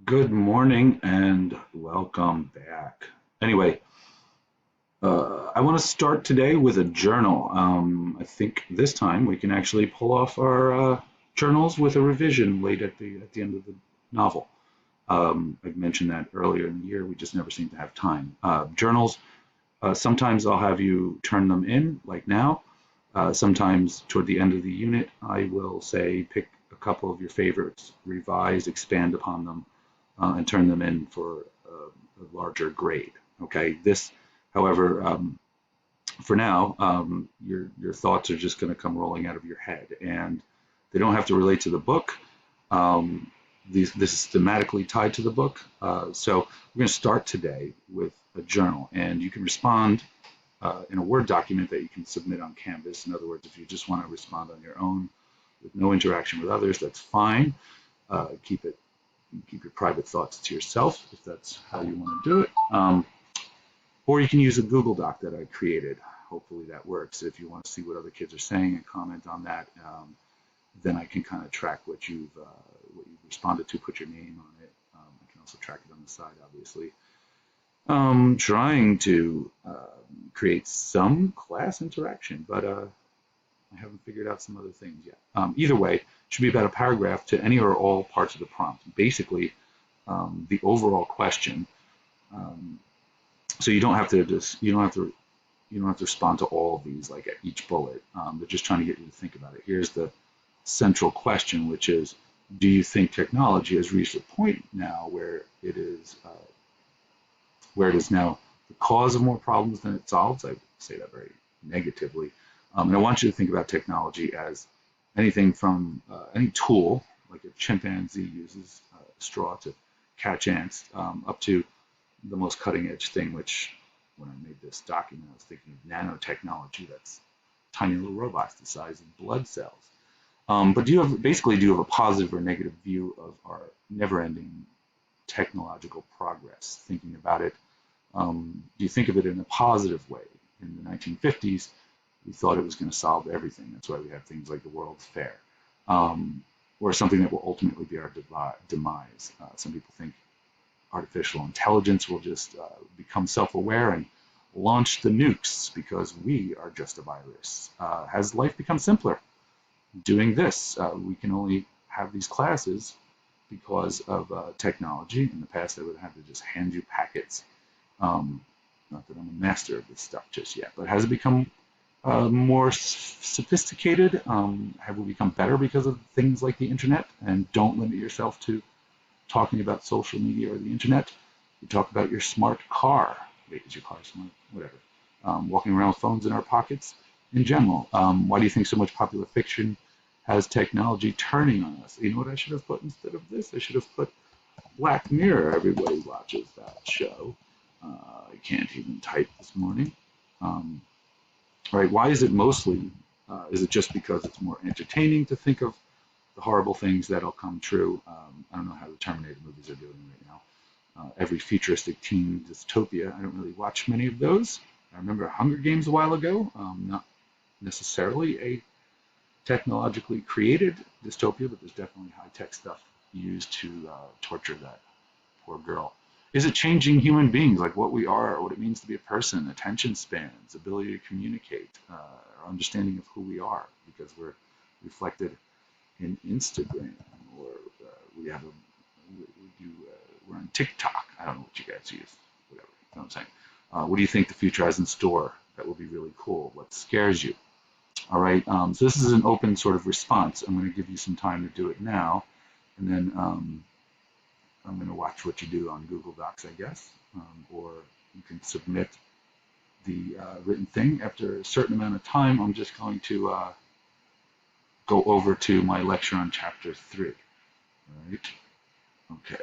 Good morning and welcome back. Anyway, I want to start today with a journal. I think this time we can actually pull off our journals with a revision late at the end of the novel. I mentioned that earlier in the year. We just never seem to have time. Journals. Sometimes I'll have you turn them in, like now. Sometimes toward the end of the unit, I will say pick a couple of your favorites, revise, expand upon them, and turn them in for a larger grade. Okay. This, however, for now, your thoughts are just going to come rolling out of your head, and they don't have to relate to the book. Um, this is thematically tied to the book. So we're going to start today with a journal, and you can respond in a Word document that you can submit on Canvas. In other words, if you just want to respond on your own with no interaction with others, that's fine. Keep your private thoughts to yourself if that's how you want to do it. Or you can use a Google Doc that I created. Hopefully that works. If you want to see what other kids are saying and comment on that, then I can kind of track what you've responded to, put your name on it. I can also track it on the side, obviously. Trying to create some class interaction, but I haven't figured out some other things yet. Either way, it should be about a paragraph to any or all parts of the prompt. Basically, the overall question. Um, so you don't have to respond to all of these like at each bullet. They're just trying to get you to think about it. Here's the central question, which is, do you think technology has reached a point now where it is now the cause of more problems than it solves? I say that very negatively. And I want you to think about technology as anything from any tool, like a chimpanzee uses straw to catch ants, up to the most cutting edge thing, which when I made this document, I was thinking of nanotechnology. That's tiny little robots the size of blood cells. But do you have a positive or negative view of our never-ending technological progress? Thinking about it, do you think of it in a positive way? In the 1950s, we thought it was going to solve everything. That's why we have things like the World's Fair, or something that will ultimately be our demise. Some people think artificial intelligence will just become self-aware and launch the nukes because we are just a virus. Has life become simpler doing this? We can only have these classes because of technology. In the past, I would have to just hand you packets. Um, Not that I'm a master of this stuff just yet, but has it become more sophisticated? Have we become better because of things like the internet? And don't limit yourself to talking about social media or the internet. You talk about your smart car. Wait, is your car smart? Whatever. Walking around with phones in our pockets in general. Why do you think so much popular fiction has technology turning on us? You know what I should have put instead of this? I should have put Black Mirror. Everybody watches that show. I can't even type this morning. Um, right? Why is it mostly? Is it just because it's more entertaining to think of the horrible things that'll come true? I don't know how the Terminator movies are doing right now. Every futuristic teen dystopia. I don't really watch many of those. I remember Hunger Games a while ago. Not necessarily a technologically created dystopia, but there's definitely high-tech stuff used to torture that poor girl. Is it changing human beings, like what we are, what it means to be a person, attention spans, ability to communicate, our understanding of who we are, because we're reflected in Instagram, or we have a we do we're on TikTok. I don't know what you guys use, whatever. You know what I'm saying? What do you think the future has in store that will be really cool? What scares you? All right. So this is an open sort of response. I'm going to give you some time to do it now, and then I'm going to watch what you do on Google Docs, I guess, or you can submit the written thing. After a certain amount of time, I'm just going to go over to my lecture on chapter 3. All right. Okay.